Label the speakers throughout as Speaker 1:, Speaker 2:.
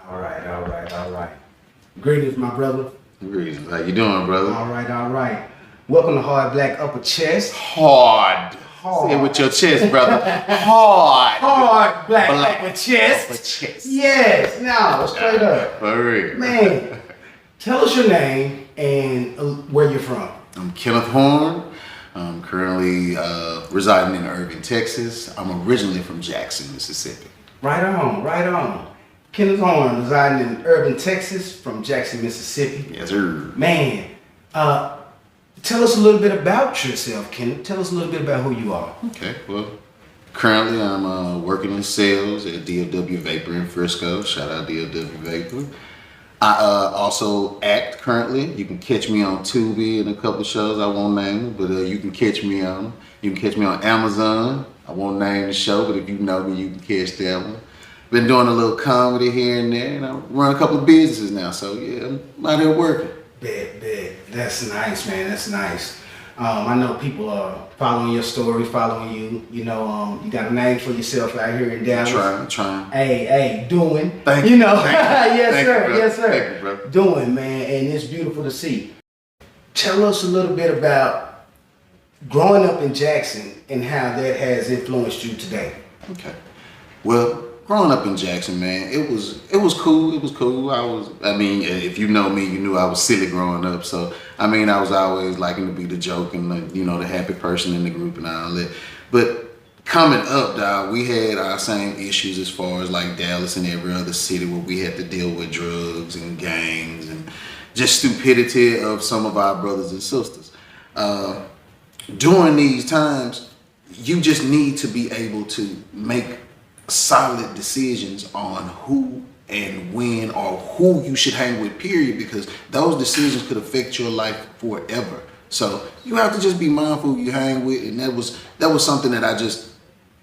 Speaker 1: All right, all right, all right. Greetings, my brother.
Speaker 2: Greetings. How you doing, brother?
Speaker 1: All right, all right. Welcome to Hard Black Upper Chest.
Speaker 2: Hard.
Speaker 1: Hard.
Speaker 2: Say it with your chest, brother. Hard.
Speaker 1: Hard Black Upper Chest.
Speaker 2: Upper chest.
Speaker 1: Yes, now, straight up.
Speaker 2: For real.
Speaker 1: Man, tell us your name and where you're from.
Speaker 2: I'm Kenneth Horne. I'm currently residing in Irving, Texas. I'm originally from Jackson, Mississippi.
Speaker 1: Right on, right on. Kenneth Horne, residing in Irving, Texas, from Jackson, Mississippi.
Speaker 2: Yes, sir.
Speaker 1: Man, tell us a little bit about yourself, Kenneth. Tell us a little bit about who you are.
Speaker 2: Okay, well, currently I'm working in sales at DFW Vapor in Frisco. Shout out DFW Vapor. I also act currently. You can catch me on Tubi and a couple of shows. I won't name them, but you can catch me on them. You can catch me on Amazon. I won't name the show, but if you know me, you can catch that one. Been doing a little comedy here and there, and I run a couple of businesses now. So yeah, I'm out here working.
Speaker 1: Bet. That's nice, man. That's nice. I know people are following your story, following you. You know, you got a name for yourself out here in Dallas.
Speaker 2: Trying.
Speaker 1: Hey, doing.
Speaker 2: Thank
Speaker 1: you. Know,
Speaker 2: Thank you.
Speaker 1: yes,
Speaker 2: Thank
Speaker 1: sir.
Speaker 2: You,
Speaker 1: yes, sir.
Speaker 2: Thank you, bro.
Speaker 1: Doing, man, and it's beautiful to see. Tell us a little bit about growing up in Jackson and how that has influenced you today.
Speaker 2: Okay. Well, growing up in Jackson, man, it was cool. It was cool. I mean, if you know me, you knew I was silly growing up. So, I mean, I was always liking to be the joke and the happy person in the group and all that. But coming up, dog, we had our same issues as far as like Dallas and every other city where we had to deal with drugs and gangs and just stupidity of some of our brothers and sisters. During these times, you just need to be able to make solid decisions on who and when or who you should hang with, period, because those decisions could affect your life forever. So you have to just be mindful who you hang with, and that was something that I just,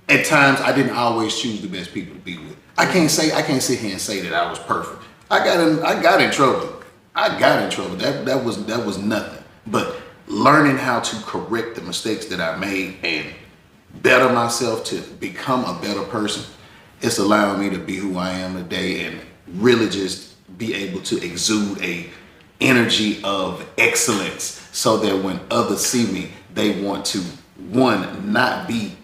Speaker 2: at times, I didn't always choose the best people to be with. I can't sit here and say that I was perfect. I got in trouble. That was nothing. But learning how to correct the mistakes that I made and better myself to become a better person, it's allowing me to be who I am today and really just be able to exude a energy of excellence so that when others see me, they want to, one, not be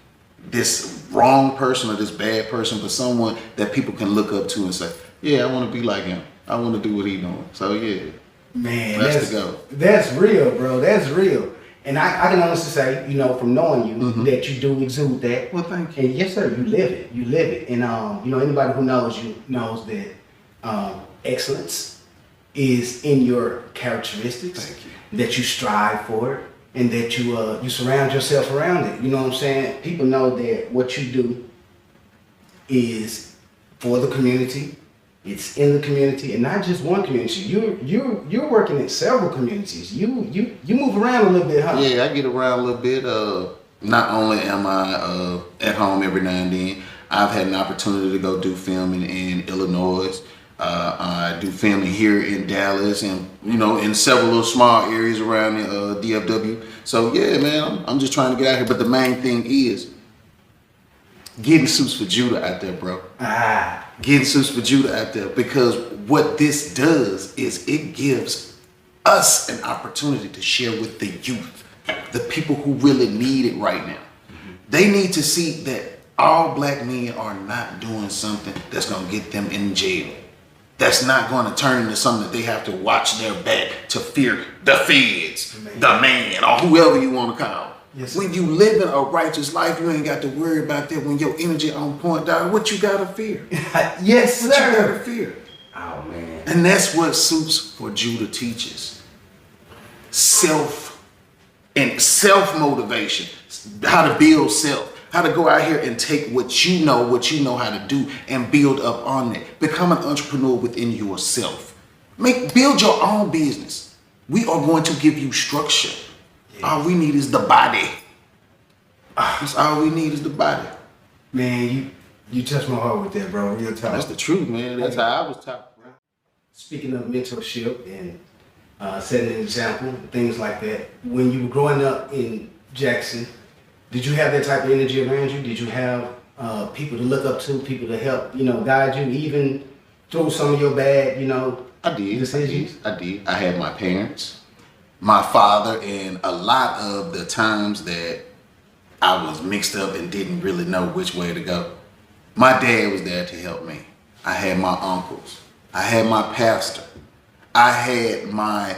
Speaker 2: this wrong person or this bad person, but someone that people can look up to and say, yeah, I want to be like him. I want to do what he's doing. So yeah,
Speaker 1: man,
Speaker 2: that's the go.
Speaker 1: That's real, bro. That's real. And I can honestly say, from knowing you, that you do exude that.
Speaker 2: Well, thank you.
Speaker 1: And yes, sir, you live it. You live it. And, anybody who knows you knows that excellence is in your characteristics.
Speaker 2: Thank you.
Speaker 1: That you strive for it and that you surround yourself around it. You know what I'm saying? People know that what you do is for the community. It's in the community, and not just one community. You're working in several communities. You move around a little bit, huh?
Speaker 2: Yeah, I get around a little bit. Not only am I at home every now and then, I've had an opportunity to go do filming in Illinois. I do filming here in Dallas, and in several little small areas around DFW. So yeah, man, I'm just trying to get out here. But the main thing is getting Suits for Judah out there, bro. Getting Suits for Judah out there, because what this does is it gives us an opportunity to share with the youth, the people who really need it right now. They need to see that all black men are not doing something that's going to get them in jail. That's not going to turn into something that they have to watch their back to fear the feds, the man, or whoever you want to call. Yes, when you living a righteous life, you ain't got to worry about that. When your energy on point, dog, what you gotta fear?
Speaker 1: Yes, sir.
Speaker 2: What you gotta fear?
Speaker 1: Oh man.
Speaker 2: And that's what Suits for Judah teaches. Self motivation, how to build self, how to go out here and take what you know how to do and build up on it. Become an entrepreneur within yourself. Build your own business. We are going to give you structure. All we need is the body. That's all we need is the body.
Speaker 1: Man, you touched my heart with that, bro. Real talk.
Speaker 2: That's the truth, man. That's how I was taught, bro.
Speaker 1: Speaking of mentorship and setting an example, things like that. When you were growing up in Jackson, did you have that type of energy around you? Did you have people to look up to, people to help, guide you, even through some of your bad,
Speaker 2: I did.
Speaker 1: decisions?
Speaker 2: I did. I had my parents, my father, and a lot of the times that I was mixed up and didn't really know which way to go. My dad was there to help me. I had my uncles. I had my pastor. I had my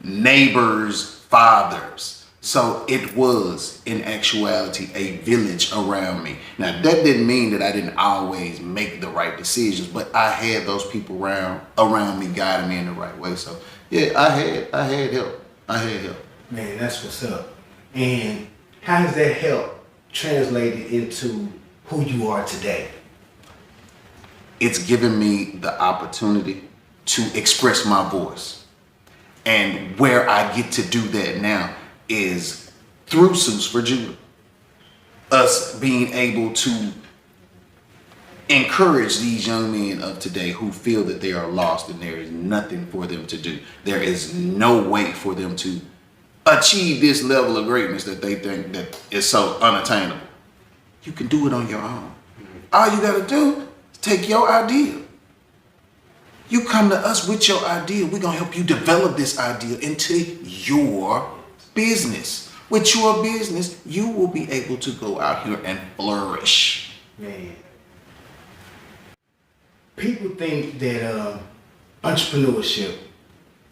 Speaker 2: neighbors' fathers. So it was, in actuality, a village around me. Now, that didn't mean that I didn't always make the right decisions, but I had those people around me guiding me in the right way. So, yeah, I had help. I had help.
Speaker 1: Man, that's what's up. And how has that help translated into who you are today?
Speaker 2: It's given me the opportunity to express my voice. And where I get to do that now is through Suits for Judah. Us being able to encourage these young men of today who feel that they are lost and there is nothing for them to do. There is no way for them to achieve this level of greatness that they think that is so unattainable. You can do it on your own. All you got to do is take your idea. You come to us with your idea. We're going to help you develop this idea into your business. With your business, you will be able to go out here and flourish.
Speaker 1: Man. People think that entrepreneurship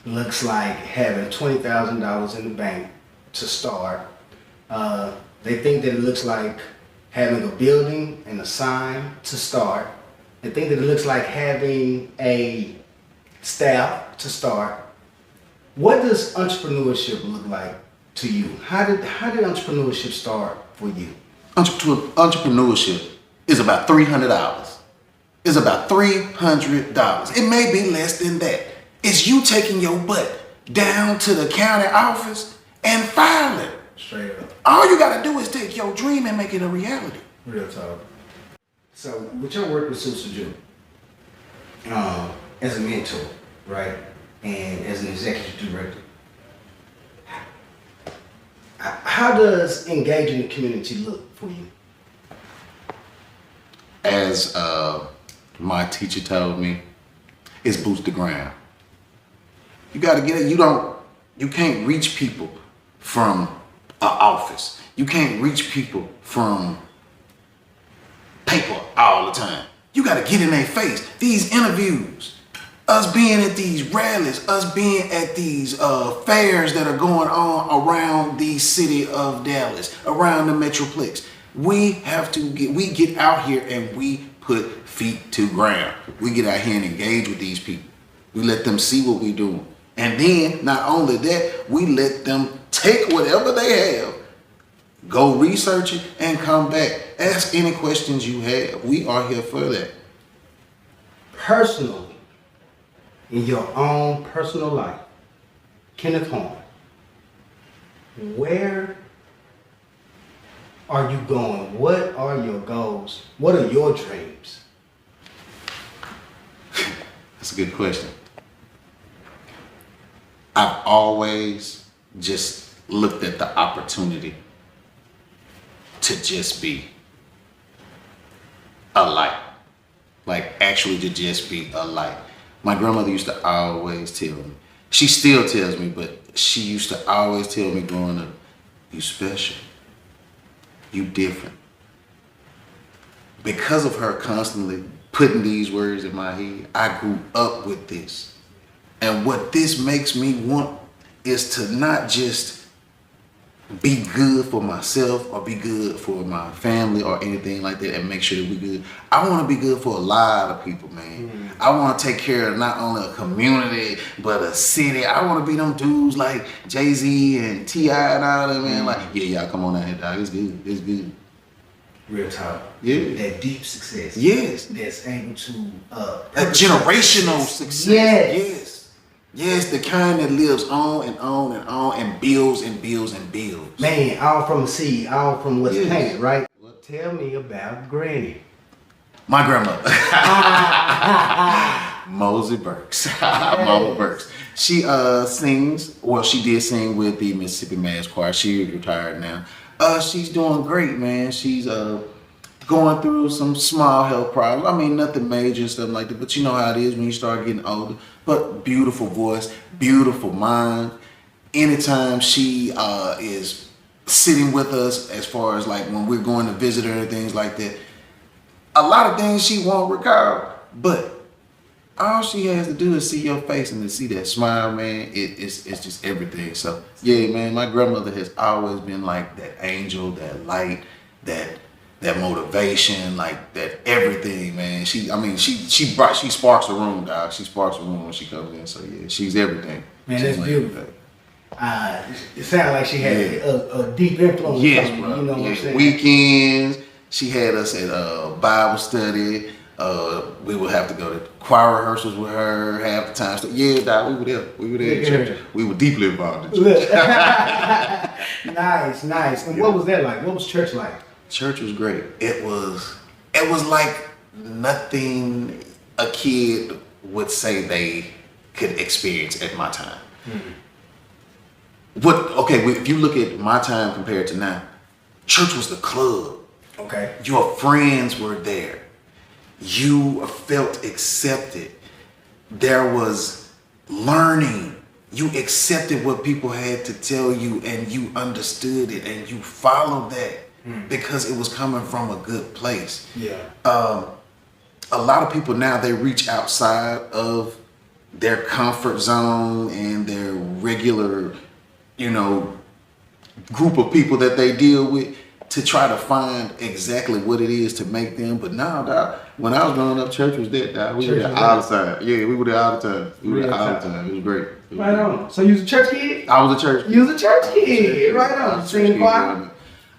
Speaker 1: looks like having $20,000 in the bank to start. They think that it looks like having a building and a sign to start. They think that it looks like having a staff to start. What does entrepreneurship look like to you? How did entrepreneurship start for you?
Speaker 2: Entrepreneurship is about $300. It's about $300. It may be less than that. It's you taking your butt down to the county office and filing.
Speaker 1: Straight up.
Speaker 2: All you got to do is take your dream and make it a reality.
Speaker 1: Real talk. So, with your work with Suits for Judah, as a mentor, right, and as an executive director, how does engaging the community look for you?
Speaker 2: As my teacher told me, it's boots the ground. You got to get it. You can't reach people from an office. You can't reach people from paper all the time. You got to get in their face. These interviews, us being at these rallies, us being at these fairs that are going on around the city of Dallas, around the Metroplex. We get out here and we put feet to ground. We get out here and engage with these people. We let them see what we're doing. And then, not only that, we let them take whatever they have, go research it, and come back. Ask any questions you have. We are here for that.
Speaker 1: Personally, in your own personal life, Kenneth Horne, where are you going? What are your goals? What are your dreams?
Speaker 2: That's a good question. I've always just looked at the opportunity to just be a light. Like actually to just be a light. My grandmother used to always tell me, she still tells me, but she used to always tell me growing up, you special, you different. Because of her constantly putting these words in my head, I grew up with this. And what this makes me want is to not just be good for myself or be good for my family or anything like that and make sure that we're good. I want to be good for a lot of people, man. Mm-hmm. I want to take care of not only a community, but a city. I want to be them dudes like Jay-Z and T.I. and all them, man. Like, yeah, y'all come on out here, dog. It's good. It's good.
Speaker 1: Real talk.
Speaker 2: Yeah.
Speaker 1: That deep success.
Speaker 2: Yes.
Speaker 1: That's able to...
Speaker 2: that generational success.
Speaker 1: Yes.
Speaker 2: Yes, the kind that lives on and on and on and builds and builds and builds.
Speaker 1: Man, all from the seed, all from what's planted, right? Well, tell me about Granny.
Speaker 2: My grandmother. Mosey Burks. Mama Burks. She sings, well, she did sing with the Mississippi Mass Choir. She retired now. She's doing great, man. She's going through some small health problems. I mean, nothing major and stuff like that, but you know how it is when you start getting older. But beautiful voice, beautiful mind. Anytime she is sitting with us, as far as like when we're going to visit her and things like that, a lot of things she won't recall, but all she has to do is see your face and to see that smile, man. It's just everything. So yeah, man, my grandmother has always been like that angel, that light, that motivation, like that everything, man. She sparks the room, dog. She sparks the room when she comes in. So yeah, she's everything.
Speaker 1: Man,
Speaker 2: she's
Speaker 1: that's
Speaker 2: like
Speaker 1: beautiful.
Speaker 2: everything.
Speaker 1: It sounded like she had a deep influence.
Speaker 2: Yes,
Speaker 1: on you,
Speaker 2: bro.
Speaker 1: you know what I'm saying?
Speaker 2: Weekends, she had us at Bible study. We would have to go to choir rehearsals with her half the time. So yeah, dog, we were there. We were there in church. We were deeply involved in church.
Speaker 1: Nice. And what was that like? What was church like?
Speaker 2: Church was great. It was like nothing a kid would say they could experience at my time. If you look at my time compared to now, church was the club.
Speaker 1: Okay.
Speaker 2: Your friends were there. You felt accepted. There was learning. You accepted what people had to tell you and you understood it and you followed that because it was coming from a good place.
Speaker 1: Yeah.
Speaker 2: A lot of people now, they reach outside of their comfort zone and their regular, group of people that they deal with to try to find exactly what it is to make them. But now, dog, when I was growing up, church was that, dog. We were there all the time. Yeah, we were there all the time. We were there all the time. It was great.
Speaker 1: Right on. So you was a church kid?
Speaker 2: I was a church kid.
Speaker 1: You was a church kid. Right on. You sing in the choir?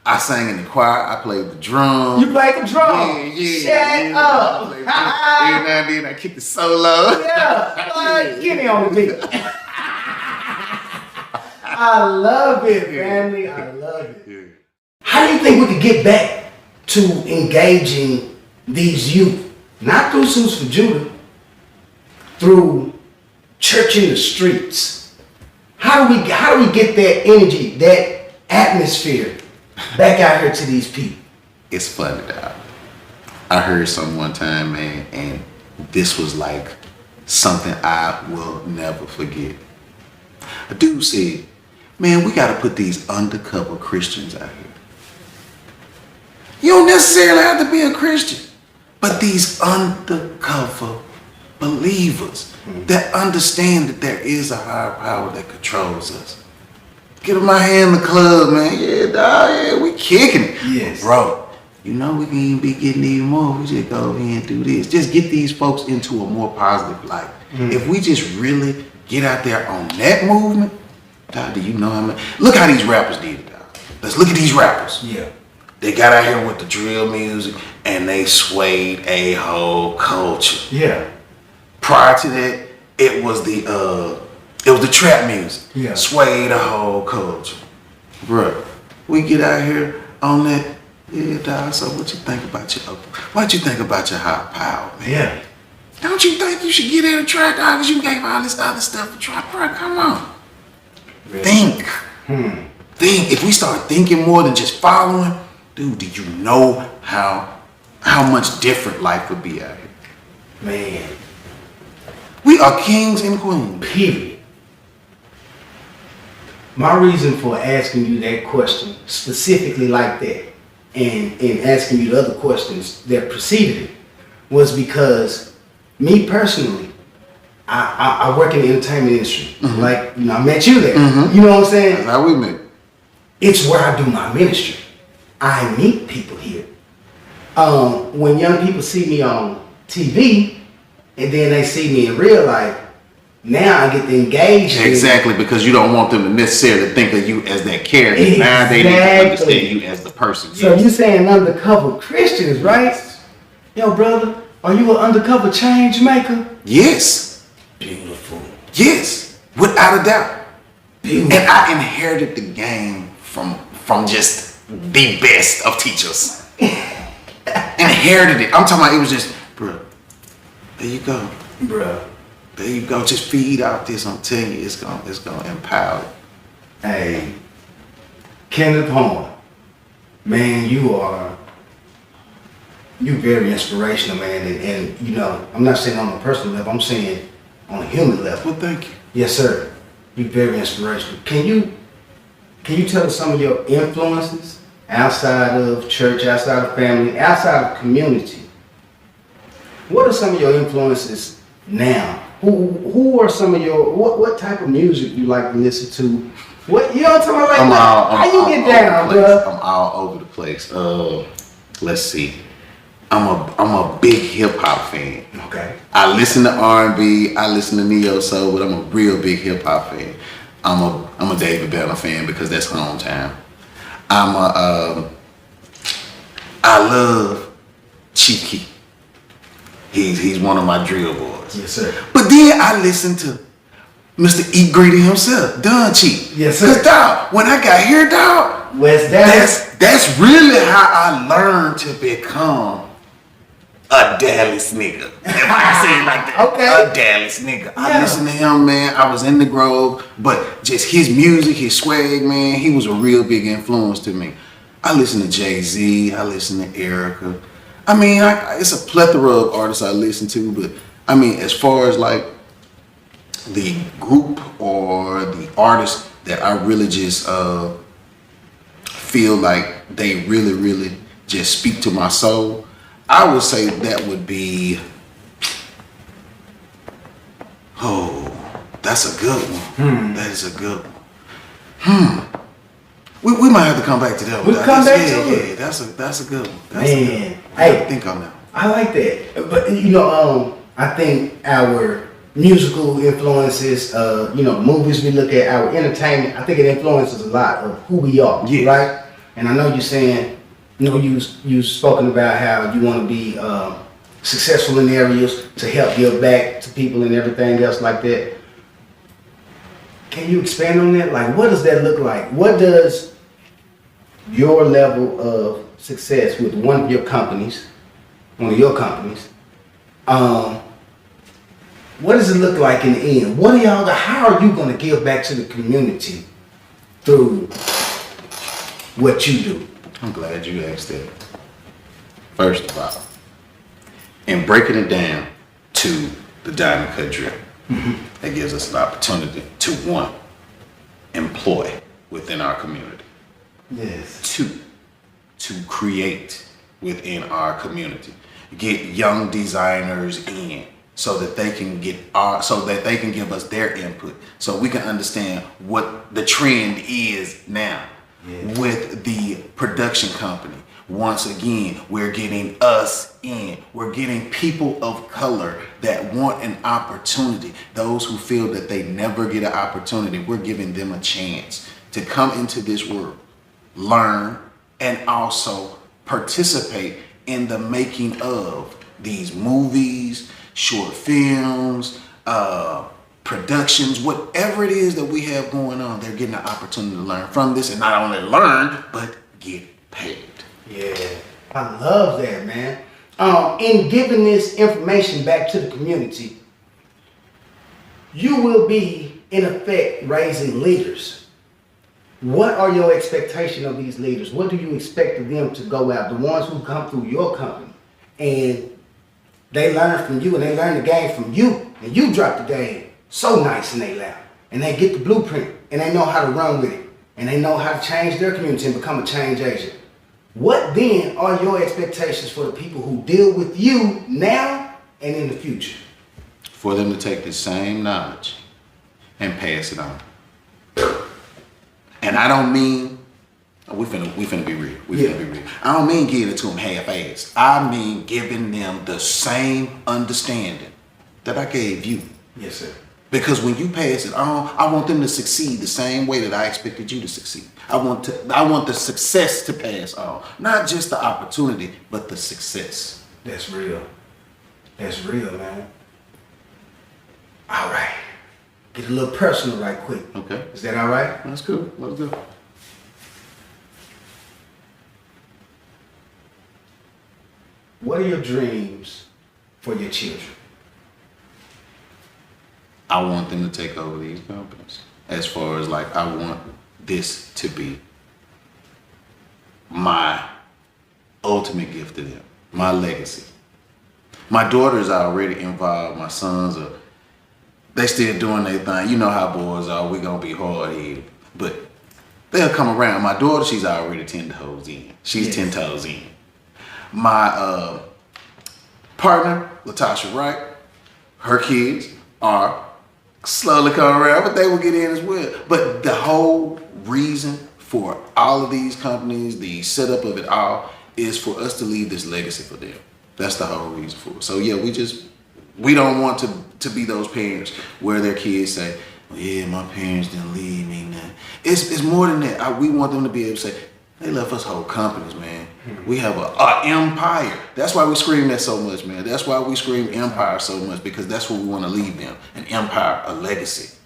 Speaker 2: I sang in the choir. I played the drum.
Speaker 1: You played the drum?
Speaker 2: Yeah.
Speaker 1: Shut up.
Speaker 2: Every now and then I kicked the solo.
Speaker 1: Yeah. Get me on the beat. I love it, family. I love it.
Speaker 2: Yeah.
Speaker 1: How do you think we could get back to engaging these youth? Not through Suits for Judah, through church in the streets. How do we get that energy, that atmosphere back out here to these people?
Speaker 2: It's funny, dog. I heard some one time, man, and this was like something I will never forget. A dude said, man, we got to put these undercover Christians out here. You don't necessarily have to be a Christian, but these undercover believers that understand that there is a higher power that controls us. Get them out here in the club, man. Yeah, dog, yeah, we kicking it.
Speaker 1: Yes.
Speaker 2: Bro, we can even be getting even more. We just go over here and do this. Just get these folks into a more positive light. If we just really get out there on that movement, dog, do you know how many? Look how these rappers did it, dog. Let's look at these rappers.
Speaker 1: Yeah.
Speaker 2: They got out here with the drill music and they swayed a whole culture.
Speaker 1: Yeah.
Speaker 2: Prior to that, it was the trap music.
Speaker 1: Yeah.
Speaker 2: Swayed a whole culture. Bruh, we get out here on that, yeah, dog, so what you think about your high power, man?
Speaker 1: Yeah.
Speaker 2: Don't you think you should get in a track, dog, because you gave all this other stuff a try? Bruh, come on.
Speaker 1: Really?
Speaker 2: Think. Think. If we start thinking more than just following, dude, do you know how much different life would be out here?
Speaker 1: Man.
Speaker 2: We are kings and queens.
Speaker 1: Period. My reason for asking you that question, specifically like that, and asking you the other questions that preceded it, was because me personally, I work in the entertainment industry. Like, I met you there. You know what I'm saying?
Speaker 2: That's how we met.
Speaker 1: It's where I do my ministry. I meet people here. When young people see me on TV, and then they see me in real life, now I get to engage.
Speaker 2: Exactly, because you don't want them to necessarily think of you as that character. Exactly. Now they need to understand you as the person.
Speaker 1: So you saying undercover Christians, right? Yo, brother, are you an undercover change maker?
Speaker 2: Yes.
Speaker 1: Beautiful.
Speaker 2: Yes, without a doubt.
Speaker 1: Beautiful.
Speaker 2: And I inherited the game from just the best of teachers. Inherited it. I'm talking about it was just, bro, there you go.
Speaker 1: Bruh.
Speaker 2: There you go. Just feed out this. I'm telling you, it's gonna empower you.
Speaker 1: Hey, Kenneth Horne, man, you are You very inspirational, man, and you know, I'm not saying on a personal level, I'm saying on a human level.
Speaker 2: Well, thank you.
Speaker 1: Yes, sir. You very inspirational. Can you tell us some of your influences outside of church, outside of family, outside of community? What are some of your influences now? Who are some of your what type of music you like to listen to? What you know what I'm talking about? Like, how you get down, bro?
Speaker 2: I'm all over the place. Let's see. I'm a big hip hop fan.
Speaker 1: Okay.
Speaker 2: I listen to R&B, I listen to neo soul, but I'm a real big hip hop fan. I'm a David Banner fan because that's hometown. I love Chief Keef. He's one of my drill boys.
Speaker 1: Yes, sir.
Speaker 2: But then I listen to Mr. Eat Greedy himself, Don Chief.
Speaker 1: Yes, sir.
Speaker 2: Cause dog, when I got here, dog,
Speaker 1: West Dallas.
Speaker 2: that's really how I learned to become a Dallas nigga. If I can say it like that.
Speaker 1: Okay.
Speaker 2: A Dallas nigga. I listened to him, man. I was in the Grove, but just his music, his swag, man, he was a real big influence to me. I listen to Jay-Z, I listen to Erica. I mean, it's a plethora of artists I listen to, but I mean, as far as like the group or the artist that I really just feel like they really, really just speak to my soul, I would say that would be, that's a good one. That is a good one. We might have to come back to that one.
Speaker 1: We'll come back to it.
Speaker 2: Yeah, that's a good one.
Speaker 1: Man,
Speaker 2: I think on that.
Speaker 1: I like that. But you know, I think our musical influences, you know, movies we look at, our entertainment, I think it influences a lot of who we are,
Speaker 2: Yes.
Speaker 1: right? And I know you're saying, you know, you've spoken about how you want to be successful in areas to help give back to people and everything else like that. Can you expand on that? Like, what does that look like? What does your level of success with one of your companies, what does it look like in the end? How are you going to give back to the community through what you do?
Speaker 2: I'm glad you asked that. First of all, in breaking it down to the diamond cut drip, that gives us an opportunity to, one, employ within our community.
Speaker 1: Yes.
Speaker 2: Two, to create within our community. Get young designers in so that they can give us their input, so we can understand what the trend is now.
Speaker 1: Yeah.
Speaker 2: With the production company. Once again, we're getting us in. We're getting people of color that want an opportunity. Those who feel that they never get an opportunity, we're giving them a chance to come into this world, learn, and also participate in the making of these movies, short films, productions, whatever it is that we have going on. They're getting an opportunity to learn from this, and not only learn, but get paid.
Speaker 1: Yeah, I love that, man. In giving this information back to the community, you will be, in effect, raising leaders. What are your expectations of these leaders? What do you expect of them to go out? The ones who come through your company and they learn from you and they learn the game from you, and you drop the game so nice in their lap, and they get the blueprint and they know how to run with it, and they know how to change their community and become a change agent. What then are your expectations for the people who deal with you now and in the future?
Speaker 2: For them to take the same knowledge and pass it on. And I don't mean, we finna be real. We finna be real. I don't mean giving it to them half-assed. I mean giving them the same understanding that I gave you.
Speaker 1: Yes, sir.
Speaker 2: Because when you pass it on, I want them to succeed the same way that I expected you to succeed. I want the success to pass on. Not just the opportunity, but the success.
Speaker 1: That's real. That's real, man. All right. Get a little personal right quick.
Speaker 2: Okay.
Speaker 1: Is that all right?
Speaker 2: That's cool. Let's go.
Speaker 1: What are your dreams for your children?
Speaker 2: I want them to take over these companies. As far as like, I want this to be my ultimate gift to them. My legacy. My daughter's already involved. My sons are, they still doing their thing. You know how boys are. We gonna be hard-headed. But they'll come around. My daughter, she's already 10 toes in. She's 10 toes in. My partner, Latasha Wright, her kids are slowly coming around, but they will get in as well. But the whole reason for all of these companies, the setup of it all, is for us to leave this legacy for them. That's the whole reason for it. So yeah, we don't want to be those parents where their kids say, well, yeah, my parents didn't leave me nothing. It's more than that. We want them to be able to say, they left us whole companies, man. We have a empire. That's why we scream that so much, man. That's why we scream empire so much, because that's what we want to leave them. An empire, a legacy,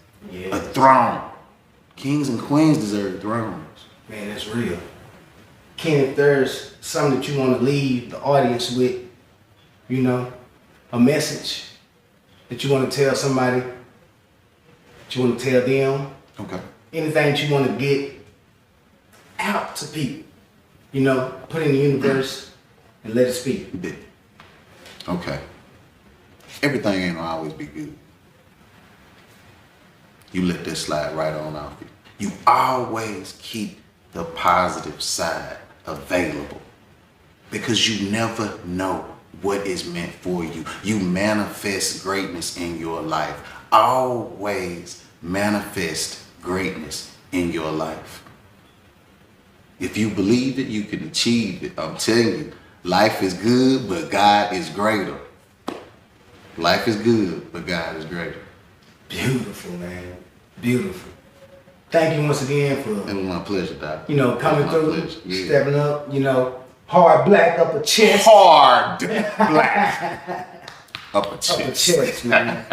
Speaker 2: a throne. Kings and queens deserve thrones.
Speaker 1: Man, that's real. Kenneth, there's something that you want to leave the audience with, you know, a message that you want to tell somebody, that you want to tell them.
Speaker 2: Okay.
Speaker 1: Anything that you want to get out to people, you know, put in the universe and let it speak.
Speaker 2: Okay. Everything ain't gonna always be good. You let that slide right on off you. You always keep the positive side available, because you never know what is meant for you. You manifest greatness in your life. Always manifest greatness in your life. If you believe it, you can achieve it. I'm telling you, life is good, but God is greater. Life is good, but God is greater.
Speaker 1: Beautiful, man. Beautiful. Thank you once again for,
Speaker 2: It was my pleasure, Doc.
Speaker 1: you know, coming through,
Speaker 2: Yeah.
Speaker 1: stepping up, you know, hard black upper chest.
Speaker 2: Hard black upper chest.
Speaker 1: Upper chest, man.